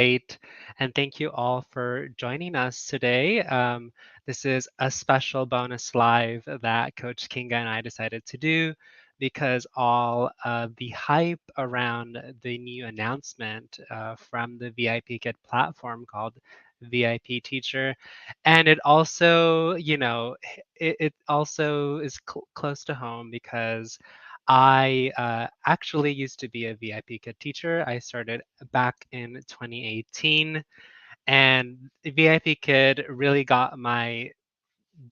Great. And thank you all for joining us today. This is a special bonus live that Coach Kinga and I decided to do because all of the hype around the new announcement from the VIP Kid platform called VIP Teacher. And it also, it also is close to home because I actually used to be a VIP Kid teacher. I started back in 2018, and the VIP Kid really got my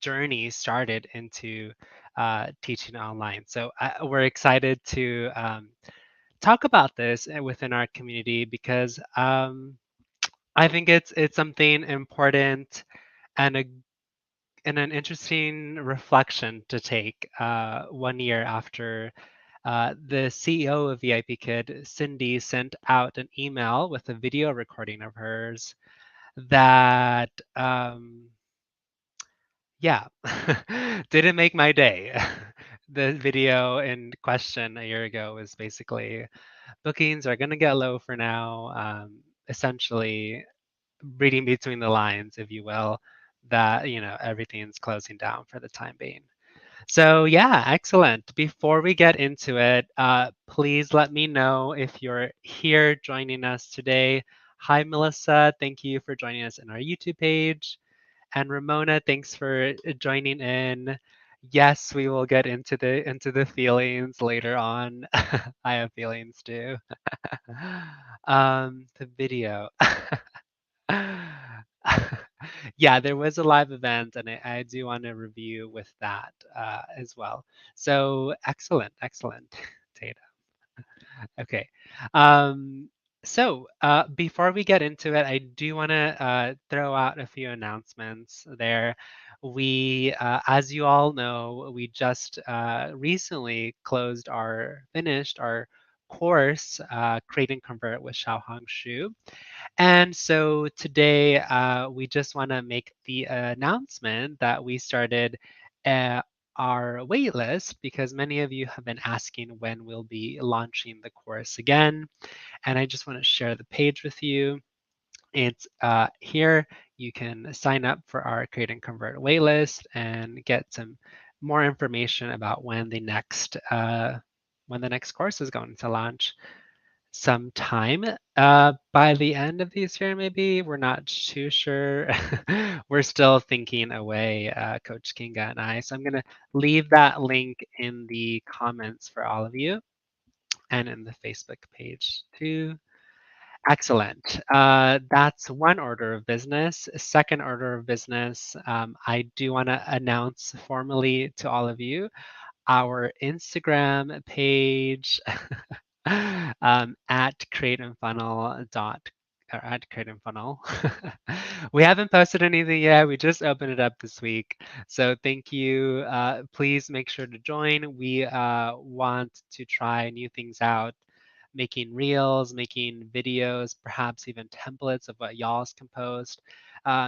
journey started into teaching online. So we're excited to talk about this within our community because I think it's something important and an interesting reflection to take 1 year after the CEO of VIP Kid, Cindy, sent out an email with a video recording of hers that, yeah, didn't make my day. The video in question a year ago was basically bookings are going to get low for now. Essentially, reading between the lines, if you will, that everything's closing down for the time being. So yeah, excellent. Before we get into it, please let me know if you're here joining us today. Hi, Melissa. Thank you for joining us in our YouTube page. And Ramona, thanks for joining in. Yes, we will get into the feelings later on. I have feelings too. The video. Yeah, there was a live event, and I do want to review with that as well. So excellent, excellent, Tata. Okay. Um, so before we get into it, I do want to throw out a few announcements there. As you all know, we just recently finished our course, Create and Convert with Xiaohang Shu. And so today, we just want to make the announcement that we started uh, our wait list because many of you have been asking when we'll be launching the course again. And I just want to share the page with you. It's here. You can sign up for our Create and Convert waitlist and get some more information about when the next course is going to launch sometime by the end of this year, maybe. We're not too sure. We're still thinking away, Coach Kinga and I. So I'm going to leave that link in the comments for all of you and in the Facebook page too. Excellent. That's one order of business. Second order of business, I do want to announce formally to all of you our Instagram page at createandfunnel. We haven't posted anything yet. We just opened it up this week. So thank you. Please make sure to join. We want to try new things out, making reels, making videos, perhaps even templates of what y'all can post.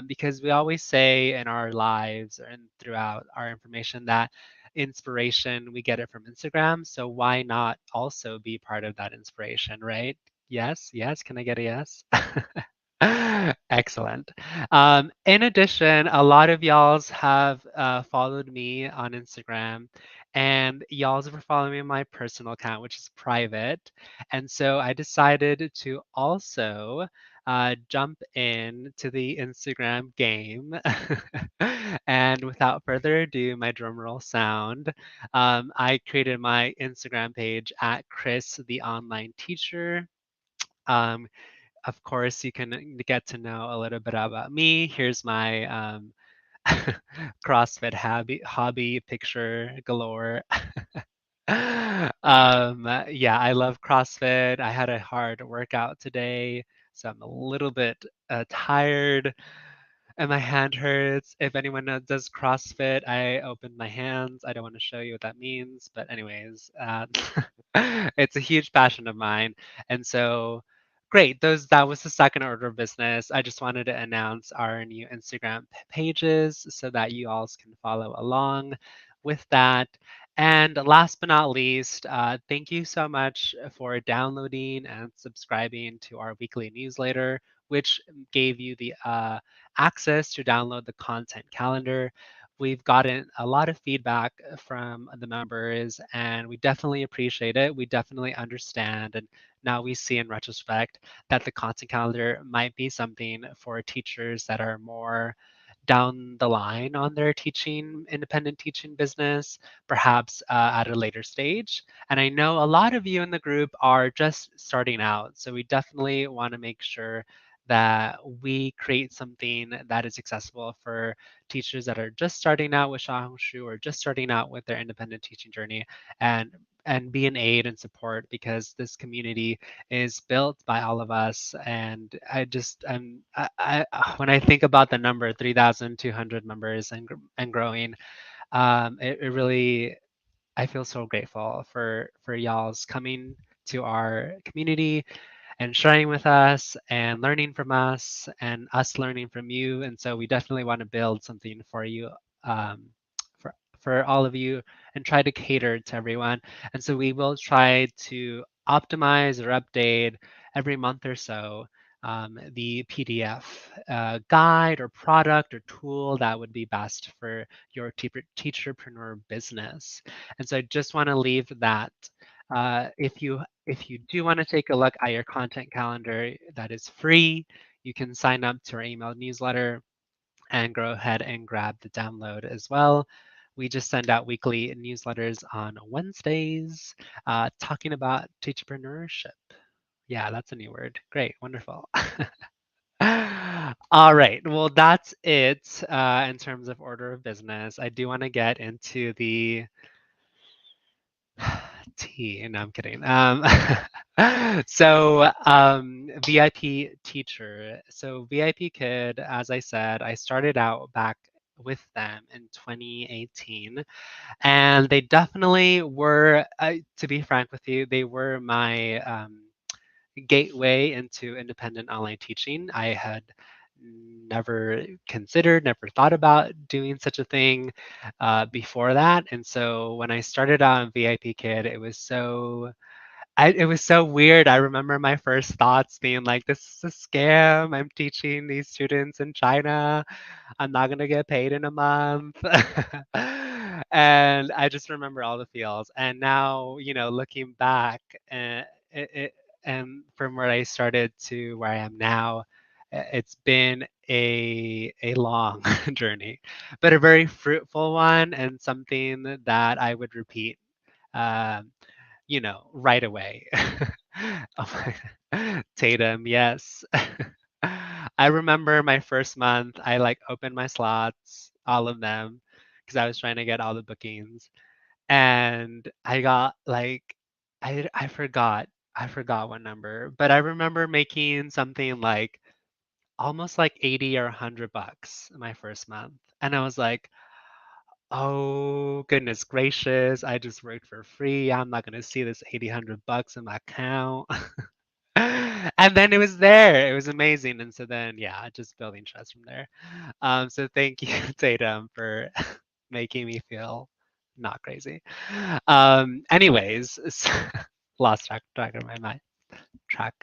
Because we always say in our lives and throughout our information that inspiration, we get it from Instagram. So why not also be part of that inspiration, right? Yes, yes. Can I get a yes? Excellent. In addition, a lot of y'alls have followed me on Instagram, and y'alls were following me on my personal account, which is private. And so I decided to also jump in to the Instagram game. And without further ado, my drum roll sound, I created my Instagram page at Chris the Online Teacher. Um, of course, you can get to know a little bit about me. Here's my CrossFit hobby picture galore. Yeah, I love CrossFit. I had a hard workout today, so I'm a little bit tired and my hand hurts. If anyone does CrossFit, I open my hands. I don't want to show you what that means, but anyways, it's a huge passion of mine, and so great. That was the second order of business. I just wanted to announce our new Instagram pages so that you all can follow along with that. And last but not least, thank you so much for downloading and subscribing to our weekly newsletter. which gave you the access to download the content calendar. We've gotten a lot of feedback from the members, and we definitely appreciate it. We definitely understand, and now we see in retrospect that the content calendar might be something for teachers that are more down the line on their teaching, independent teaching business, perhaps at a later stage. And I know a lot of you in the group are just starting out. So we definitely want to make sure that we create something that is accessible for teachers that are just starting out with Xiaohongshu or just starting out with their independent teaching journey, and be an aid and support, because this community is built by all of us. And I just when I think about the number 3,200 members and growing, it really, I feel so grateful for y'all's coming to our community and sharing with us and learning from us and us learning from you. And so we definitely want to build something for you, um, for all of you, and try to cater to everyone. And so we will try to optimize or update every month or so the PDF guide or product or tool that would be best for your teacherpreneur business. And so I just want to leave that. If you do want to take a look at your content calendar, that is free. You can sign up to our email newsletter and go ahead and grab the download as well. We just send out weekly newsletters on Wednesdays talking about teacherpreneurship. Yeah, that's a new word. Great, wonderful. All right, well, that's it in terms of order of business. I do want to get into the tea. No, I'm kidding. VIP teacher. So VIP Kid, as I said, I started out back with them in 2018, and they definitely were, to be frank with you, they were my gateway into independent online teaching. I had never considered, never thought about doing such a thing before that. And so when I started out on VIP Kid, it was so weird. I remember my first thoughts being like, this is a scam. I'm teaching these students in China. I'm not gonna get paid in a month. And I just remember all the feels. And now, looking back, and from where I started to where I am now, it's been a long journey, but a very fruitful one, and something that I would repeat. Um, right away. Oh my Tatum, yes. I remember my first month, I like opened my slots, all of them, because I was trying to get all the bookings. And I got like I forgot what number, but I remember making something like almost like 80 or $100 my first month. And I was like, oh, goodness gracious. I just worked for free. I'm not gonna see this 80, $100 in my account. And then it was there. It was amazing. And so then, yeah, just building trust from there. So thank you, Tatum, for making me feel not crazy. Anyways, lost track of my mind. Track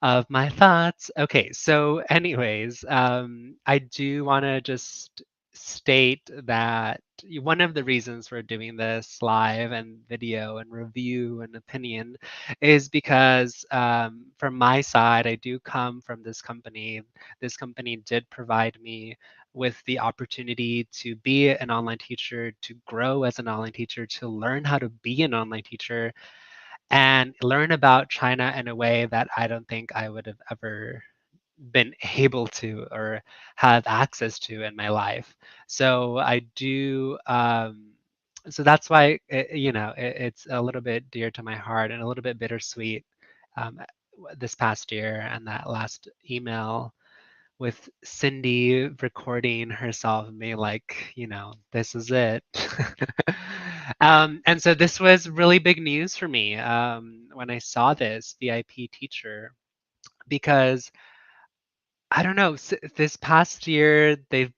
of my thoughts. Okay, so anyways, I do want to just state that one of the reasons for doing this live and video and review and opinion is because from my side, I do come from this company. This company did provide me with the opportunity to be an online teacher, to grow as an online teacher, to learn how to be an online teacher, and learn about China in a way that I don't think I would have ever been able to or have access to in my life. So I do. So that's why it's a little bit dear to my heart and a little bit bittersweet this past year, and that last email with Cindy recording herself and being like, this is it. And so this was really big news for me when I saw this VIP teacher, because I don't know, this past year they've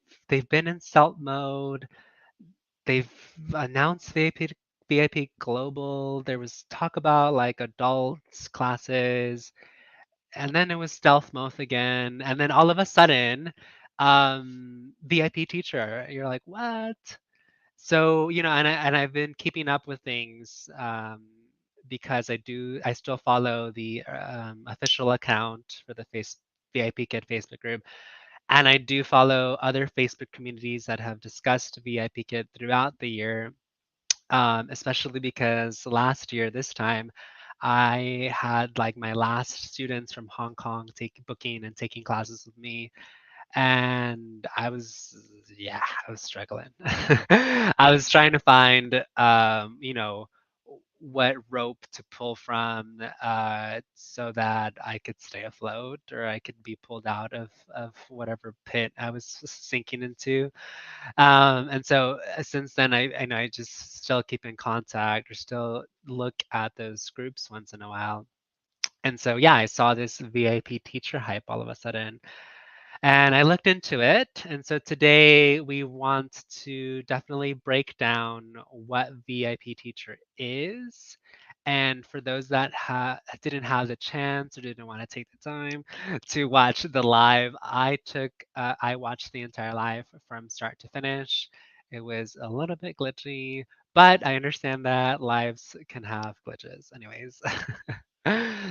been in stealth mode. They've announced VIP Global. There was talk about like adults classes, and then it was stealth mode again, and then all of a sudden, VIP teacher. You're like, what? So, and I've been keeping up with things because I still follow the official account for the VIP Kid Facebook group, and I do follow other Facebook communities that have discussed VIP Kid throughout the year, especially because last year, this time, I had like my last students from Hong Kong booking and taking classes with me, and yeah, I was struggling. I was trying to find, what rope to pull from so that I could stay afloat or I could be pulled out of whatever pit I was sinking into. And so since then, I know I just still keep in contact or still look at those groups once in a while. And so, yeah, I saw this VIP teacher hype all of a sudden. And I looked into it. And so today we want to definitely break down what VIP teacher is. And for those that didn't have the chance or didn't want to take the time to watch the live, I watched the entire live from start to finish. It was a little bit glitchy, but I understand that lives can have glitches. Anyways,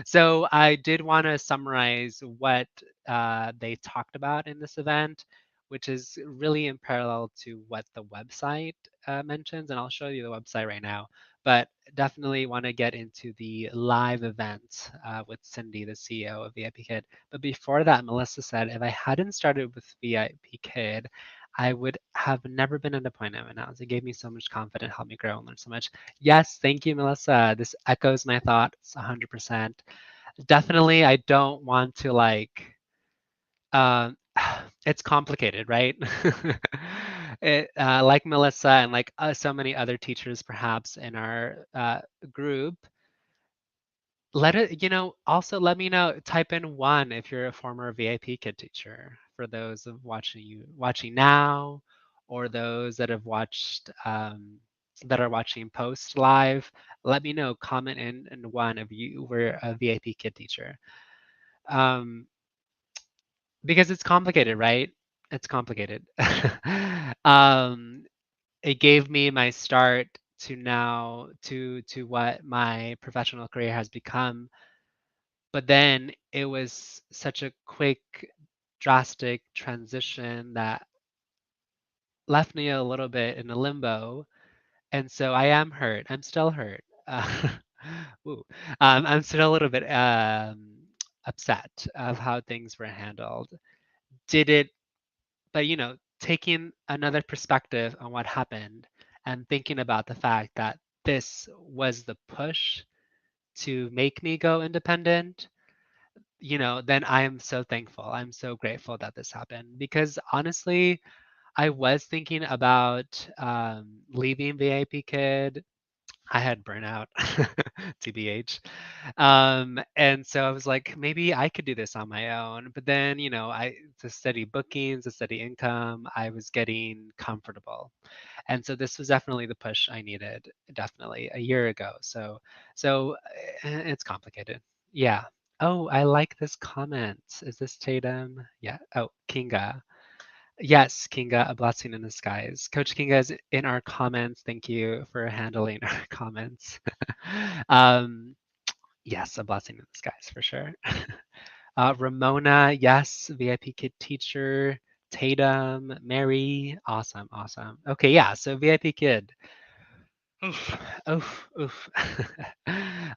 so I did want to summarize what they talked about in this event, which is really in parallel to what the website mentions. And I'll show you the website right now. But definitely want to get into the live event with Cindy, the CEO of VIP Kid. But before that, Melissa said, if I hadn't started with VIP Kid, I would have never been an appointment announced. It gave me so much confidence, helped me grow and learn so much. Yes, thank you, Melissa. This echoes my thoughts 100%. Definitely, I don't want to um, it's complicated, right? Like Melissa and like so many other teachers, perhaps in our group, also let me know. Type in one if you're a former VIP Kid teacher. For those of watching now, or those that have watched that are watching post live, let me know. Comment in one if you were a VIP Kid teacher. Um, because it's complicated, right? It's complicated. um, it gave me my start to now to what my professional career has become. But then it was such a quick, drastic transition that left me a little bit in a limbo. And so I am hurt. I'm still hurt. Ooh. I'm still a little bit upset of how things were handled. Did it But, taking another perspective on what happened and thinking about the fact that this was the push to make me go independent, then I am so thankful. I'm so grateful that this happened because honestly, I was thinking about leaving VIP Kid. I had burnout, TBH. And so I was like, maybe I could do this on my own. But then, the steady bookings, the steady income, I was getting comfortable. And so this was definitely the push I needed, definitely a year ago. So it's complicated. Yeah. Oh, I like this comment. Is this Tatum? Yeah. Oh, Kinga. Yes, Kinga, a blessing in disguise. Coach Kinga is in our comments. Thank you for handling our comments. um, yes, a blessing in disguise for sure. Ramona, yes, VIP Kid teacher. Tatum, Mary, awesome, awesome. Okay, yeah, so VIP Kid. Oof, oof, oof.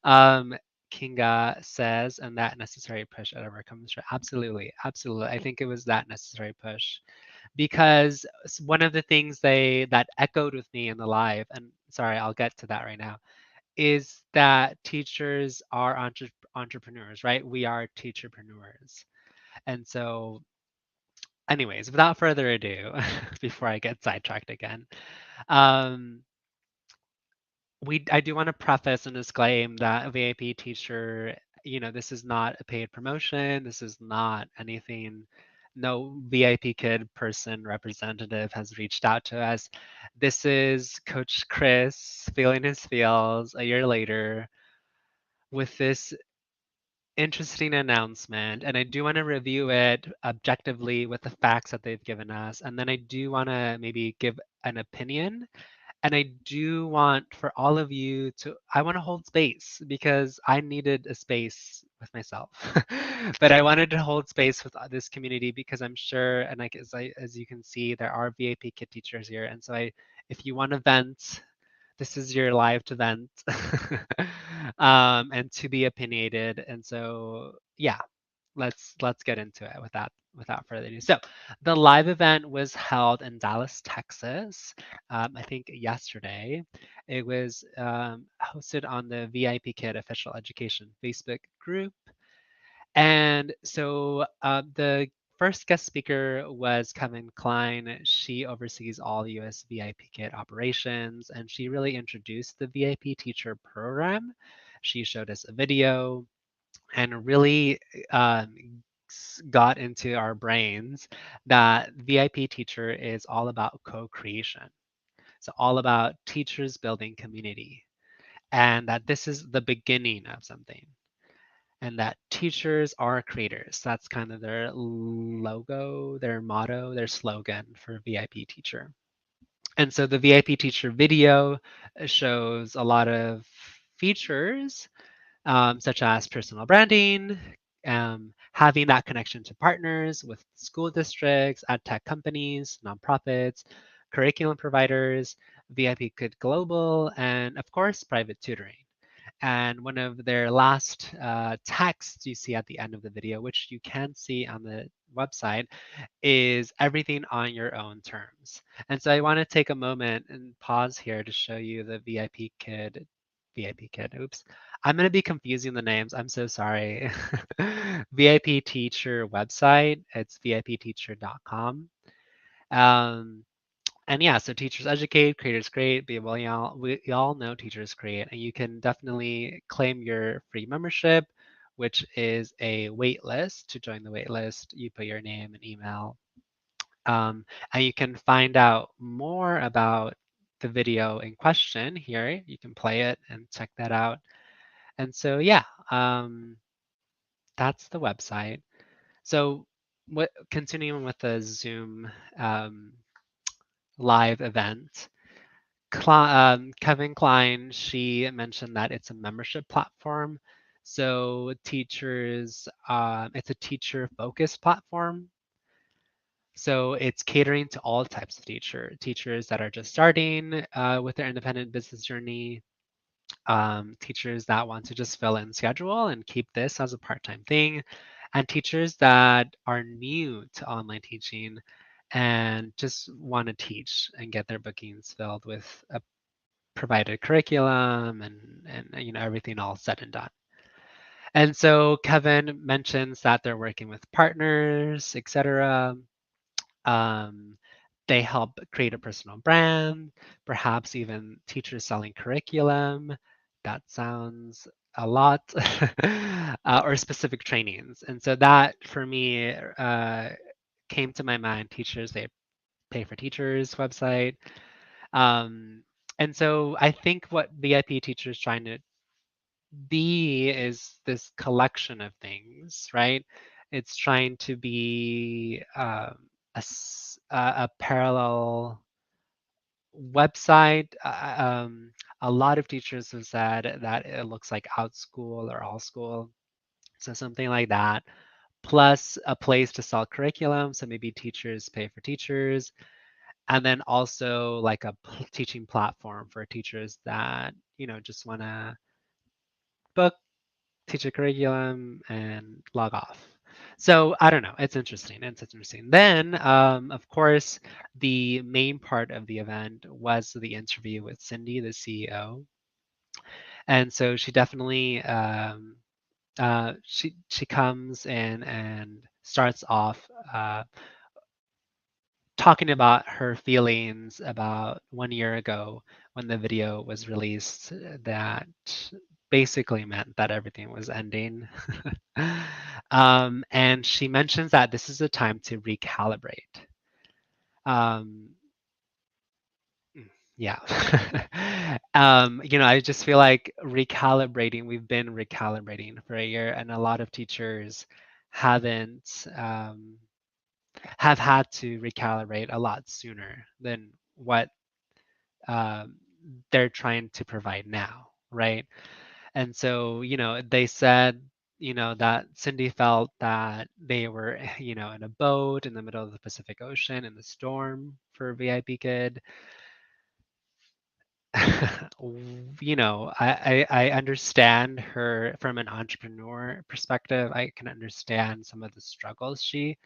um, Kinga says, and that necessary push ever comes from. Absolutely, absolutely. I think it was that necessary push because one of the things that echoed with me in the live, and sorry, I'll get to that right now, is that teachers are entrepreneurs, right? We are teacherpreneurs. And so, anyways, without further ado, before I get sidetracked again, um, I do want to preface and disclaim that VIP teacher, this is not a paid promotion. This is not anything. No VIP Kid person representative has reached out to us. This is Coach Chris feeling his feels a year later with this interesting announcement, and I do want to review it objectively with the facts that they've given us, and then I do want to maybe give an opinion. And I do want for all of you to, I want to hold space because I needed a space with myself. But I wanted to hold space with this community because I'm sure, and like as you can see, there are VIP kid teachers here. And so if you want to vent, this is your live to vent and to be opinionated. And so, yeah, let's get into it without further ado. So, the live event was held in Dallas, Texas. I think yesterday. It was hosted on the VIP Kid Official Education Facebook group. And so the first guest speaker was Kevin Klein. She oversees all US VIP Kid operations, and she really introduced the VIP teacher program. She showed us a video and really got into our brains that VIP teacher is all about co-creation. So all about teachers building community, and that this is the beginning of something, and that teachers are creators. That's kind of their logo, their motto, their slogan for VIP teacher. And so the VIP teacher video shows a lot of features such as personal branding, having that connection to partners with school districts, ad tech companies, nonprofits, curriculum providers, VIP Kid Global, and of course, private tutoring. And one of their last texts you see at the end of the video, which you can see on the website, is everything on your own terms. And so I want to take a moment and pause here to show you the VIP Kid, oops. I'm going to be confusing the names. I'm so sorry. VIP Teacher website, it's vipteacher.com. Um, and yeah, so teachers educate, creators create. We all know teachers create, and you can definitely claim your free membership, which is a wait list. To join the wait list, you put your name and email, and you can find out more about the video in question here. You can play it and check that out. And so yeah, that's the website. So continuing with the Zoom um, live event. Kevin Klein, she mentioned that it's a membership platform. So teachers, it's a teacher-focused platform. So it's catering to all types of teachers that are just starting with their independent business journey, teachers that want to just fill in schedule and keep this as a part-time thing, and teachers that are new to online teaching and just want to teach and get their bookings filled with a provided curriculum and everything all said and done. And so Kevin mentions that they're working with partners, etc. Um, they help create a personal brand, perhaps even teachers selling curriculum. That sounds a lot, or specific trainings. And so that for me came to my mind. Teachers, they pay for teachers website. Um, and so I think what VIP teacher is trying to be is this collection of things, right? It's trying to be a parallel website. A lot of teachers have said that it looks like OutSchool or All School, so something like that. Plus a place to sell curriculum, so maybe teachers pay for teachers, and then also like a teaching platform for teachers that just want to book, teach a curriculum, and log off. So I don't know. It's interesting. It's interesting. Then, of course, the main part of the event was the interview with Cindy, the CEO, and so she definitely she comes in and starts off talking about her feelings about 1 year ago when the video was released that basically meant that everything was ending. And she mentions that this is a time to recalibrate. Um, Yeah. I just feel like recalibrating, we've been recalibrating for a year, and a lot of teachers haven't have had to recalibrate a lot sooner than what um, they're trying to provide now, right? And so, they said, that Cindy felt that they were, in a boat in the middle of the Pacific Ocean in the storm for VIP Kid. I understand her from an entrepreneur perspective. I can understand some of the struggles she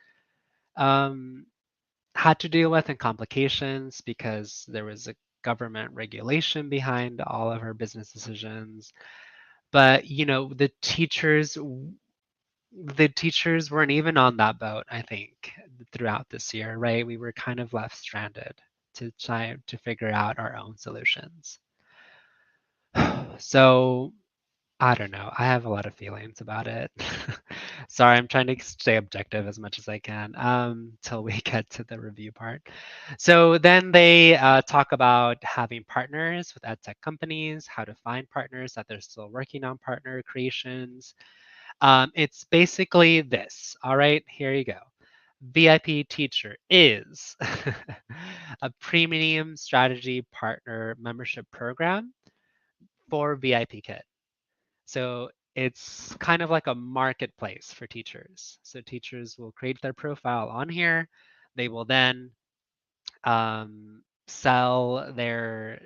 um, had to deal with and complications because there was a government regulation behind all of her business decisions. But the teachers weren't even on that boat, I think, throughout this year, right? We were kind of left stranded to try to figure out our own solutions. So I don't know. I have a lot of feelings about it. Sorry, I'm trying to stay objective as much as I can till we get to the review part. So then they talk about having partners with ed tech companies, how to find partners, that they're still working on partner creations. It's basically this. All right, here you go. VIP Teacher is a premium strategy partner membership program for VIP Kit. So it's kind of like a marketplace for teachers. So teachers will create their profile on here. They will then sell their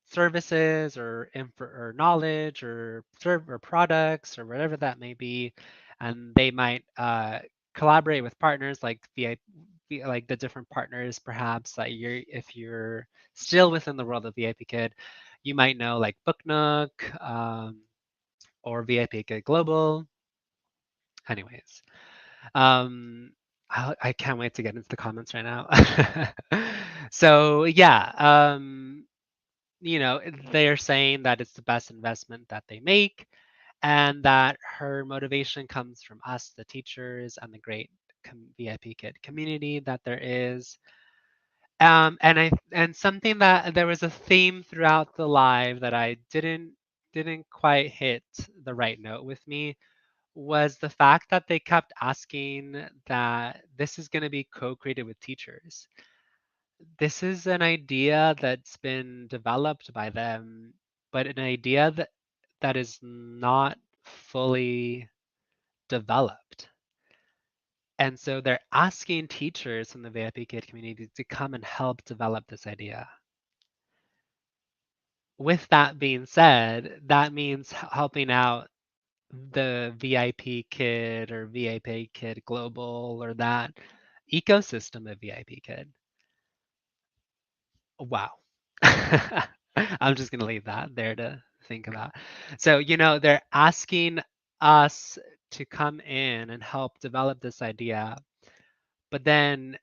services or or knowledge or or products or whatever that may be, and they might collaborate with partners like like the different partners perhaps that if you're still within the world of VIP Kid, you might know like Book Nook, or VIP Kid Global. Anyways, um, I can't wait to get into the comments right now. So yeah, they're saying that it's the best investment that they make, and that her motivation comes from us, the teachers, and the great VIP Kid community that there is. And something that there was a theme throughout the live that I didn't quite hit the right note with me was the fact that they kept asking that this is going to be co-created with teachers. This is an idea that's been developed by them, but an idea that is not fully developed. And so they're asking teachers from the VIP Kid community to come and help develop this idea. With that being said, that means helping out the VIP Kid or VIP Kid Global or that ecosystem of VIP Kid. Wow. I'm just going to leave that there to think about. So, they're asking us to come in and help develop this idea, but then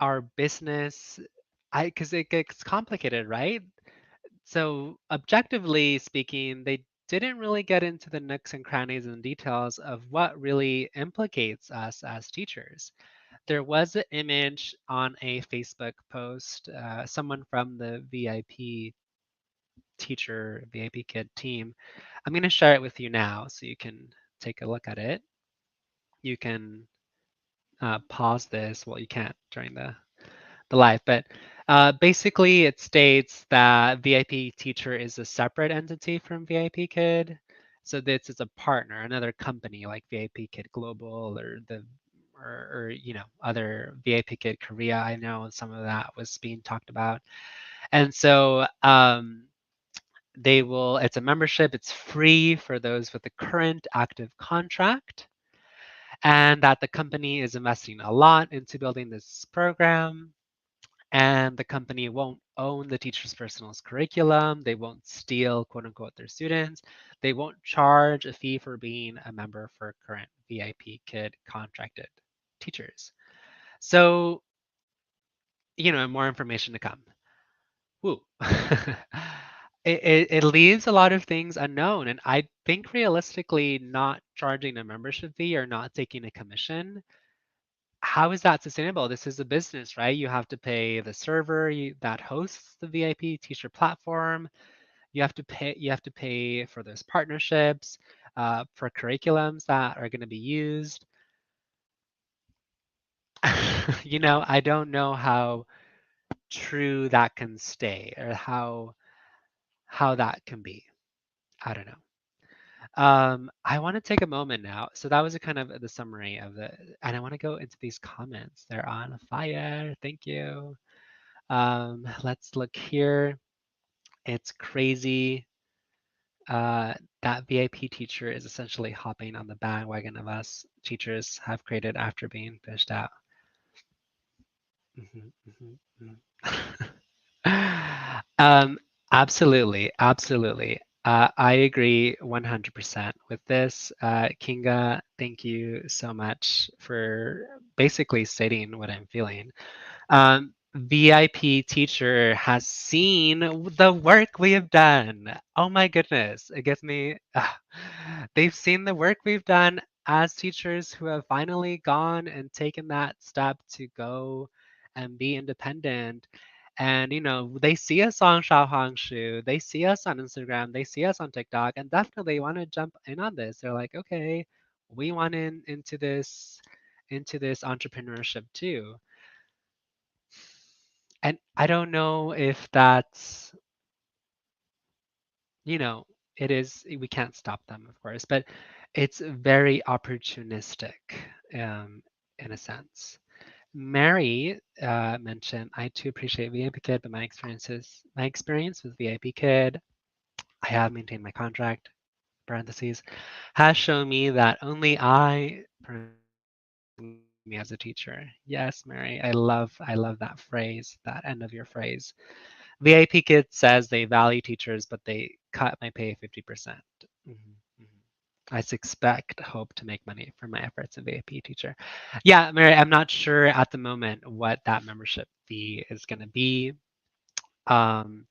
our business, because it gets complicated, right? So, objectively speaking, they didn't really get into the nooks and crannies and details of what really implicates us as teachers. There was an image on a Facebook post, someone from the VIP teacher, VIP Kid team. I'm going to share it with you now so you can take a look at it. You can pause this. Well, you can't during the live, but basically it states that VIP Teacher is a separate entity from VIP Kid. So this is a partner, another company like VIP Kid Global or other VIP Kid Korea. I know some of that was being talked about, and so it's a membership. It's free for those with a current active contract, and that the company is investing a lot into building this program, and the company won't own the teacher's personal curriculum. They won't steal, quote unquote, their students. They won't charge a fee for being a member for current VIP Kid contracted teachers. So, more information to come. Woo. It leaves a lot of things unknown. And I think realistically, not charging a membership fee or not taking a commission how is that sustainable? This is a business, right? You have to pay the server that hosts the VIP teacher platform. You have to pay for those partnerships, for curriculums that are going to be used. I don't know how true that can stay or how that can be. I don't know. I want to take a moment now. So that was a kind of the summary of and I want to go into these comments. They're on fire. Thank you. Let's look here. It's crazy. That VIP teacher is essentially hopping on the bandwagon of us teachers have created after being fished out. Mhm, mhm, mhm. Um, absolutely, absolutely. I agree 100% with this. Kinga, thank you so much for basically stating what I'm feeling. VIP teacher has seen the work we have done. Oh my goodness. It gets me. They've seen the work we've done as teachers who have finally gone and taken that step to go and be independent. And, they see us on Xiaohongshu, they see us on Instagram, they see us on TikTok, and definitely want to jump in on this. They're like, okay, we want into this entrepreneurship too. And I don't know if that's, you know, it is, we can't stop them, of course, but it's very opportunistic, um, in a sense. Mary mentioned, I too appreciate VIP Kid, but my experience with VIP Kid, I have maintained my contract, parentheses, has shown me that only me as a teacher. Yes, Mary, I love that phrase, that end of your phrase. VIP Kid says they value teachers, but they cut my pay 50%. Mhm, mhm. I expect hope to make money for my efforts in VIP teacher. Yeah, Mary, I'm not sure at the moment what that membership fee is going to be. Um,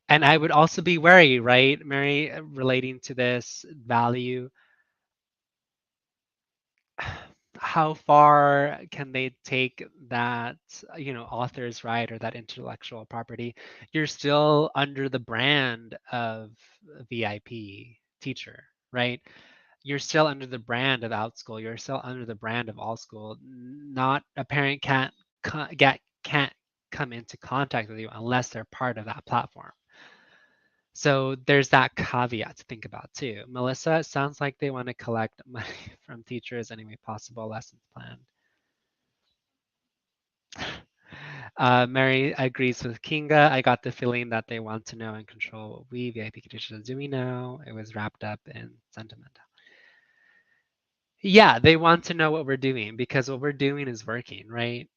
and I would also be wary, right, Mary, relating to this value. How far can they take that, author's right or that intellectual property? You're still under the brand of VIP teacher, right? You're still under the brand of OutSchool. You're still under the brand of All School. Not a parent can't come into contact with you unless they're part of that platform. So there's that caveat to think about too. Melissa, it sounds like they want to collect money from teachers any way possible, lessons planned. Mary agrees with Kinga. I got the feeling that they want to know and control what we VIP teachers are doing now. It was wrapped up in sentiment. Yeah, they want to know what we're doing because what we're doing is working, right?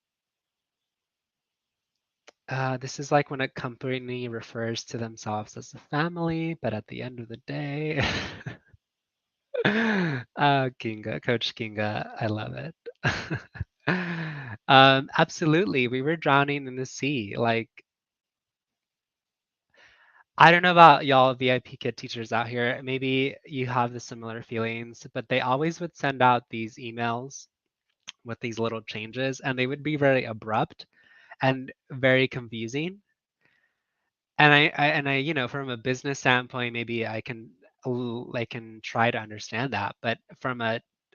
This is like when a company refers to themselves as a family, but at the end of the day, Kinga, Coach Kinga, I love it. Absolutely, we were drowning in the sea. Like, I don't know about y'all VIP kid teachers out here. Maybe you have the similar feelings, but they always would send out these emails with these little changes, and they would be very abrupt and very confusing. And from a business standpoint, maybe I can try to understand that. But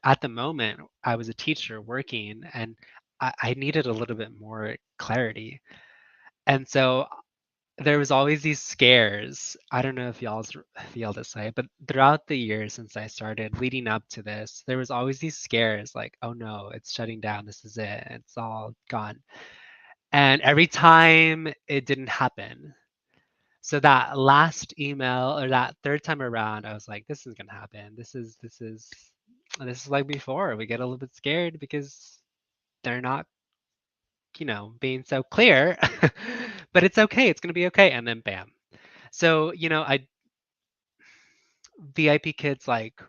at the moment, I was a teacher working, and I needed a little bit more clarity. And so there was always these scares. I don't know if y'all feel this way, but throughout the years since I started leading up to this, there was always these scares like, oh no, it's shutting down. This is it. It's all gone. And every time it didn't happen. So that last email or that third time around, I was like, this is gonna happen. This is like before. We get a little bit scared because they're not, being so clear. But it's okay. It's gonna be okay. And then bam. So, I VIP kids like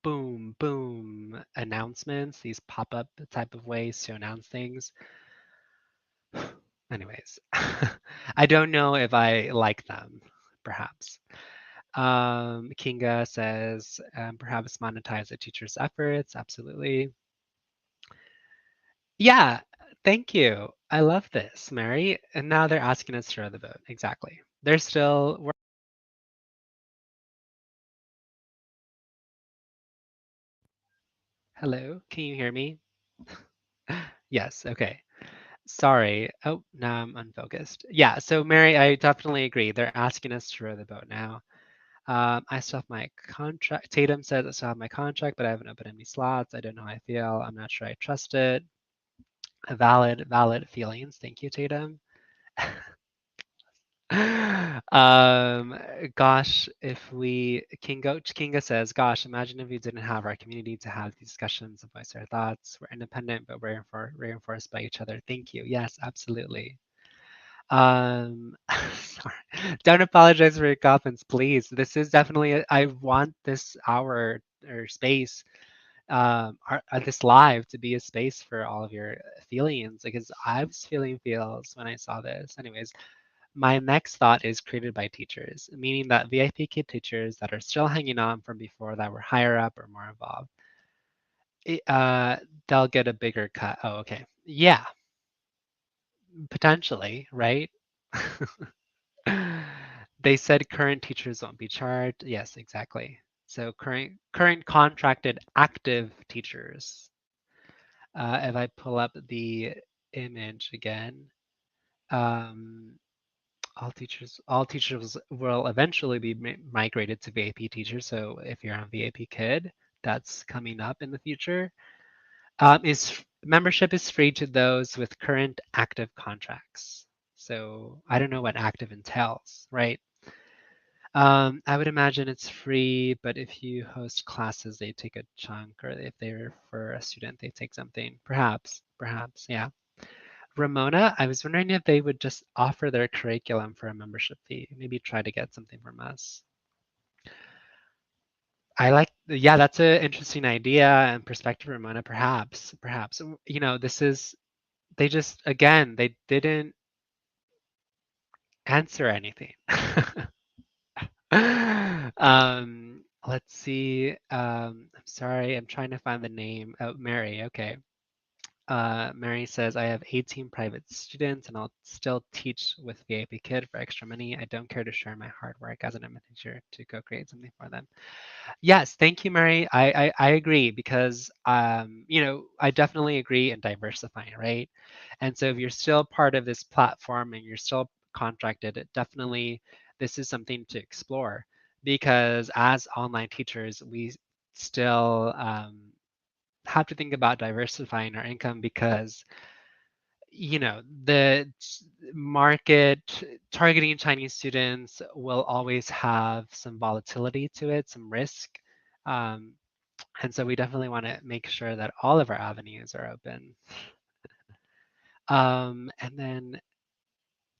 boom, boom announcements, these pop-up type of ways to announce things. Anyways, I don't know if I like them, perhaps. Kinga says, perhaps monetize a teacher's efforts. Absolutely. Yeah, thank you. I love this, Mary. And now they're asking us to row the boat. Exactly. They're still. Hello, can you hear me? Yes, okay. Sorry. Oh, now I'm unfocused. Yeah, so Mary, I definitely agree. They're asking us to row the boat now. I still have my contract. Tatum says I still have my contract, but I haven't opened any slots. I don't know how I feel. I'm not sure I trust it. Valid feelings. Thank you, Tatum. Um, gosh, if we Kinga says, gosh, imagine if we didn't have our community to have these discussions and voice our thoughts. We're independent, but we're reinforced by each other. Thank you. Yes, absolutely. Sorry. Don't apologize for your comments, please. This is definitely, I want this hour or space, this live to be a space for all of your feelings because I was feeling feels when I saw this. Anyways, my next thought is created by teachers, meaning that VIP kid teachers that are still hanging on from before that were higher up or more involved, it- uh, they'll get a bigger cut. Oh, okay. Yeah, potentially, right? They said current teachers won't be charged. Yes, exactly. So current contracted active teachers. If I pull up the image again, um, all teachers will eventually be migrated to VIP teachers. So if you're on VIP Kid, that's coming up in the future. Is membership is free to those with current active contracts. So I don't know what active entails, right? I would imagine it's free, but if you host classes, they take a chunk, or if they refer a student, they take something. Perhaps, yeah. Ramona, I was wondering if they would just offer their curriculum for a membership fee. Maybe try to get something from us. Yeah, that's an interesting idea and perspective, Ramona. Perhaps. This is, they just, again, they didn't answer anything. Let's see. I'm sorry, I'm trying to find the name. Oh, Mary. Okay. Mary says, I have 18 private students and I'll still teach with VIP Kid for extra money. I don't care to share my hard work as an admin teacher to go create something for them. Yes, thank you, Mary. I agree because I definitely agree in diversifying, right? And so if you're still part of this platform and you're still contracted, it definitely this is something to explore because as online teachers, we still have to think about diversifying our income because the market targeting Chinese students will always have some volatility to it, some risk. Um, and so we definitely want to make sure that all of our avenues are open. And then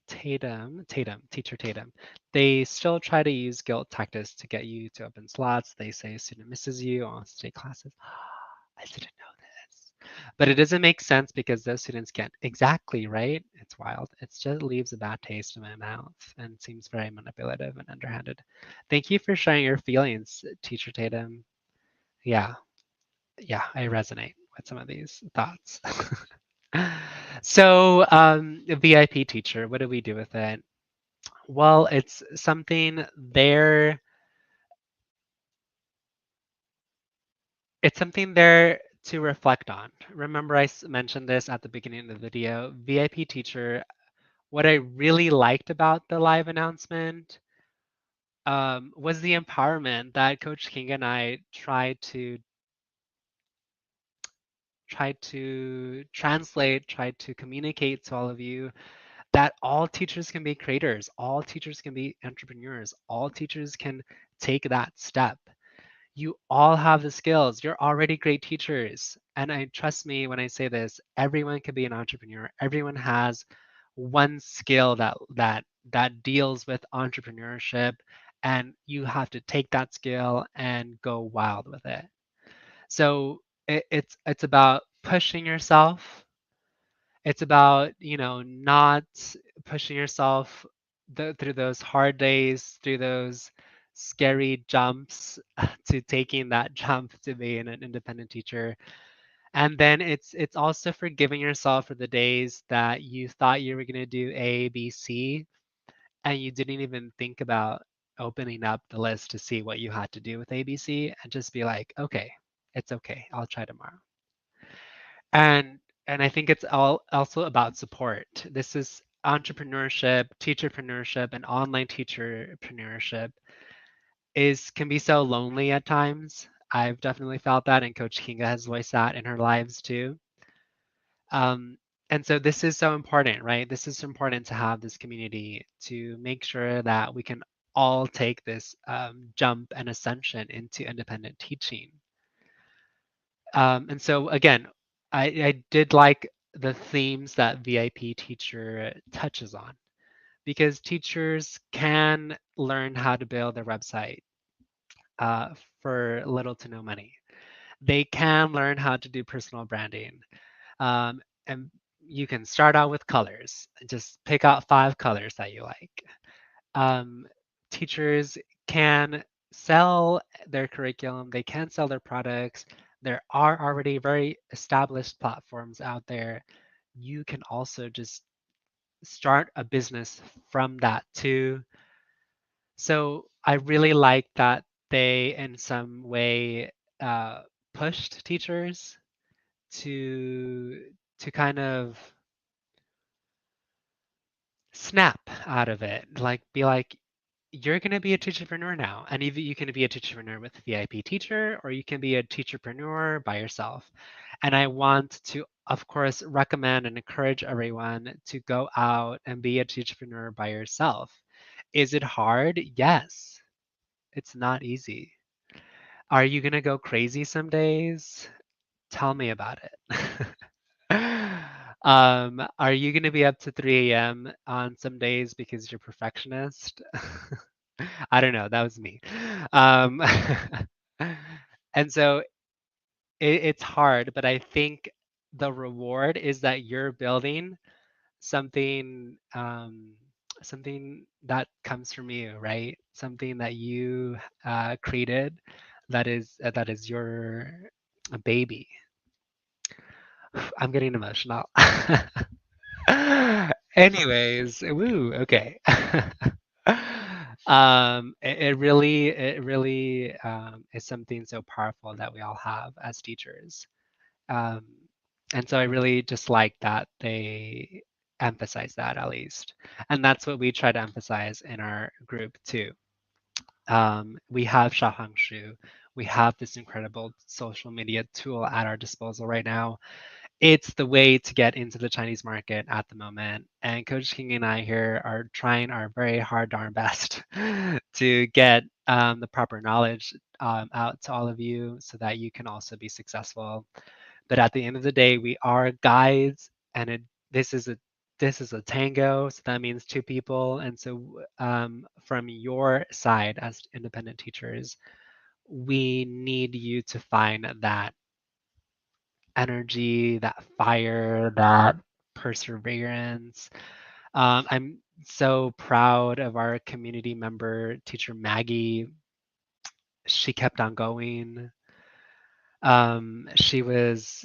teacher Tatum, they still try to use guilt tactics to get you to open slots. They say a student misses you on state classes. I didn't know this. But it doesn't make sense because those students can't. Exactly, right? It's wild. It just leaves a bad taste in my mouth and seems very manipulative and underhanded. Thank you for sharing your feelings, Teacher Tatum. Yeah, yeah, I resonate with some of these thoughts. So, VIP teacher, what do we do with it? Well, it's something there to reflect on. Remember, I mentioned this at the beginning of the video. VIP teacher, what I really liked about the live announcement was the empowerment that Coach King and I tried to translate, tried to communicate to all of you that all teachers can be creators, all teachers can be entrepreneurs, all teachers can take that step. You all have the skills. You're already great teachers. And I trust me when I say this, everyone can be an entrepreneur. Everyone has one skill that deals with entrepreneurship and you have to take that skill and go wild with it. So it's about pushing yourself. It's about, not pushing yourself through those hard days, through those scary jumps to taking that jump to being an independent teacher. And then it's also forgiving yourself for the days that you thought you were going to do A, B, C, and you didn't even think about opening up the list to see what you had to do with A, B, C, and just be like, okay, it's okay. I'll try tomorrow. And I think it's all also about support. This is entrepreneurship, teacherpreneurship, and online teacherpreneurship is can be so lonely at times. I've definitely felt that, and Coach Kinga has voiced that in her lives too. Um, and so this is so important, right? This is important to have this community to make sure that we can all take this jump and ascension into independent teaching. And so again, I did like the themes that VIP teacher touches on because teachers can learn how to build their website uh, for little to no money. They can learn how to do personal branding. And you can start out with colors. Just pick out 5 colors that you like. Um, Teachers can sell their curriculum, they can sell their products. There are already very established platforms out there. You can also just start a business from that too. So I really like that they, in some way, uh, pushed teachers to kind of snap out of it, like be like, you're going to be a teacherpreneur now, and either you can be a teacherpreneur with VIP teacher, or you can be a teacherpreneur by yourself. And I want to, of course, recommend and encourage everyone to go out and be a teacherpreneur by yourself. Is it hard? Yes. It's not easy. Are you going to go crazy some days? Tell me about it. Are you going to be up to 3 a.m. on some days because you're perfectionist? I don't know. That was me. Um, and so it's hard, but I think the reward is that you're building something, something that comes from you, right? Something that you created that is your baby. I'm getting emotional. Anyways, woo, okay. It really is something so powerful that we all have as teachers. Um, and so I really just like that they emphasize that at least. And that's what we try to emphasize in our group too. We have Shahangshu. We have this incredible social media tool at our disposal right now. It's the way to get into the Chinese market at the moment. And Coach King and I here are trying our very hard darn best to get the proper knowledge out to all of you so that you can also be successful. But at the end of the day, we are guides, and this is a this is a tango, so that means 2 people. And so from your side as independent teachers, we need you to find that energy, that fire, that perseverance. I'm so proud of our community member, teacher Maggie. She kept on going. Um, she was,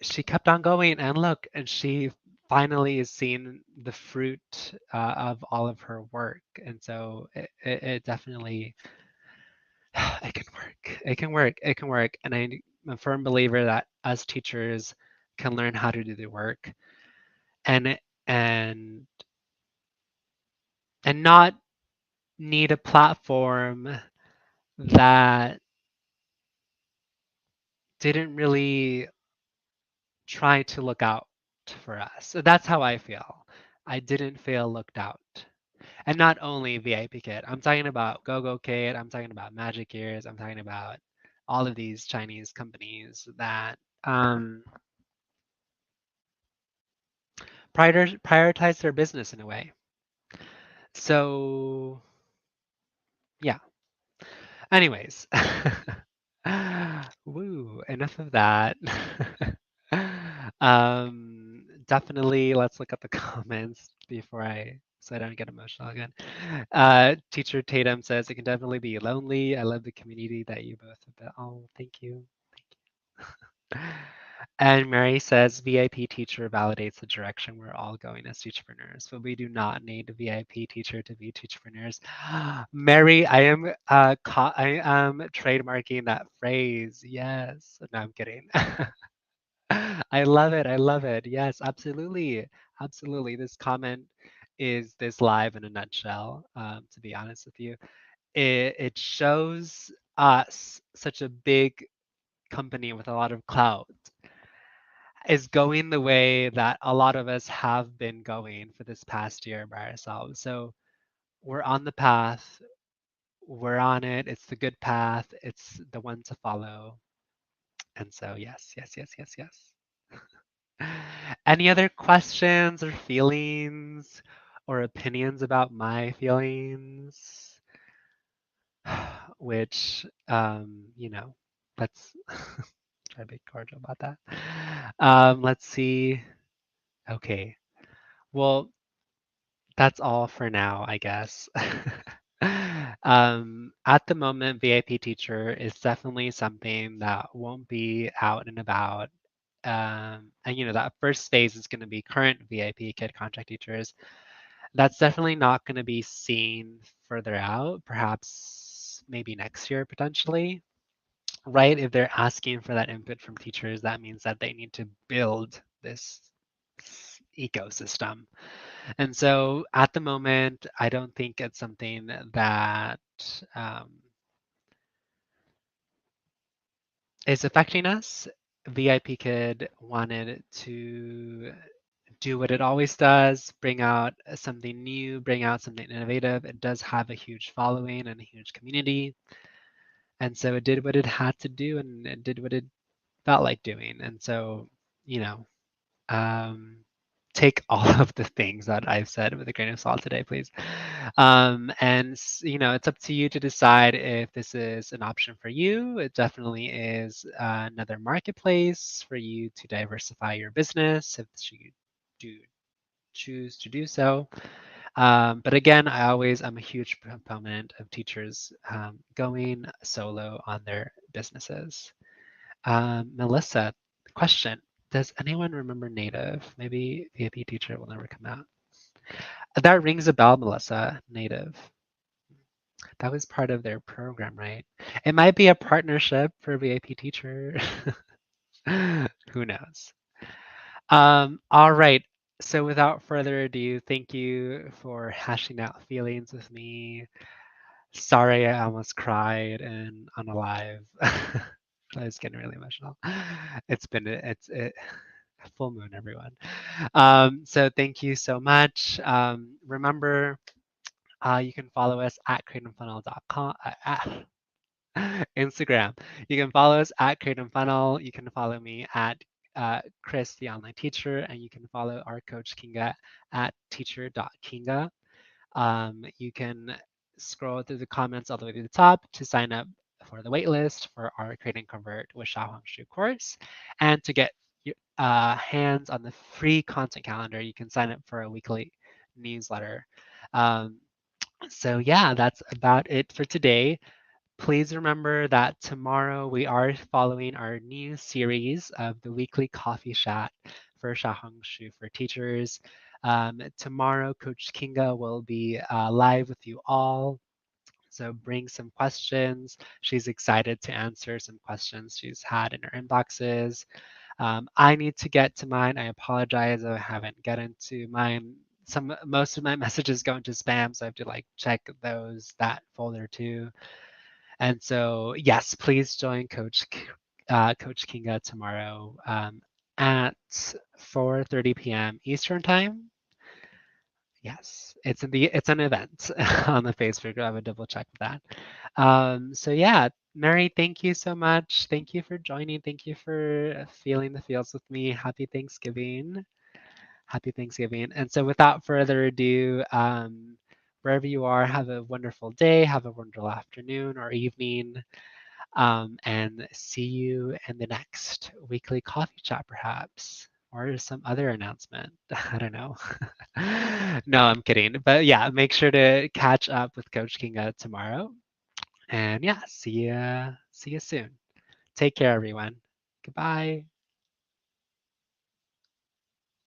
she kept on going, and look, and she finally is seeing the fruit of all of her work. And so it definitely, it can work. It can work. It can work. And I'm a firm believer that us teachers can learn how to do the work and and and not need a platform that didn't really try to look out for us. So that's how I feel. I didn't feel looked out. And not only VIP Kid, I'm talking about GoGo Kid, I'm talking about Magic Ears, I'm talking about all of these Chinese companies that prioritize their business in a way. So, yeah. Anyways, woo, enough of that. Definitely let's look at the comments before so I don't get emotional again. Teacher Tatum says it can definitely be lonely. I love the community that you both have built. Oh, thank you. Thank you. And Mary says VIP teacher validates the direction we're all going as teachpreneurs, but we do not need a VIP teacher to be teachpreneurs. Mary, I am trademarking that phrase. Yes. No, I'm kidding. I love it. I love it. Yes, absolutely. Absolutely. This comment is this live in a nutshell, to be honest with you. It shows us, such a big company with a lot of clout, is going the way that a lot of us have been going for this past year by ourselves. So we're on the path, we're on it. It's the good path, it's the one to follow. And so, yes, yes, yes, yes, yes. Any other questions or feelings or opinions about my feelings? Which, let's try to be cordial about that. Let's see. Okay. Well, that's all for now, I guess. At the moment, VIP teacher is definitely something that won't be out and about. And that first phase is going to be current VIP kid contract teachers. That's definitely not going to be seen further out, perhaps maybe next year potentially, right? If they're asking for that input from teachers, that means that they need to build this ecosystem. And so at the moment, I don't think it's something that um, is affecting us. VIP Kid wanted to do what it always does, bring out something new, bring out something innovative. It does have a huge following and a huge community. And so it did what it had to do and it did what it felt like doing. And so, you know, um, take all of the things that I've said with a grain of salt today, please. And it's up to you to decide if this is an option for you. It definitely is another marketplace for you to diversify your business if you do choose to do so. But again, I'm a huge proponent of teachers going solo on their businesses. Melissa, question. Does anyone remember Native? Maybe VIP teacher will never come out. That rings a bell, Melissa. Native. That was part of their program, right? It might be a partnership for VIP teacher. Who knows? All right. So without further ado, thank you for hashing out feelings with me. Sorry, I almost cried and on a live. I was getting really emotional. It's a full moon, everyone. So thank you so much. Remember, you can follow us at creativefunnel.com. Instagram. You can follow us at Creative Funnel. You can follow me at Chris, the online teacher, and you can follow our coach Kinga at teacher.kinga. You can scroll through the comments all the way to the top to sign up for the waitlist for our Create and Convert with Xiaohongshu course. And to get hands on the free content calendar, you can sign up for a weekly newsletter. Um, so yeah, that's about it for today. Please remember that tomorrow we are following our new series of the weekly coffee chat for Xiaohongshu for teachers. Tomorrow, Coach Kinga will be live with you all. So bring some questions. She's excited to answer some questions she's had in her inboxes. I need to get to mine. I apologize. I haven't gotten to mine. Most of my messages go into spam, so I have to check that folder too. And so, yes, please join Coach Kinga tomorrow at 4:30 p.m. Eastern time. Yes, it's an event on the Facebook. I would double check that. So yeah, Mary, thank you so much. Thank you for joining. Thank you for feeling the feels with me. Happy Thanksgiving. Happy Thanksgiving. And so without further ado, wherever you are, have a wonderful day, have a wonderful afternoon or evening. And see you in the next weekly coffee chat, perhaps, or some other announcement. I don't know. No, I'm kidding. But yeah, make sure to catch up with Coach Kinga tomorrow. And yeah, see you soon. Take care, everyone. Goodbye.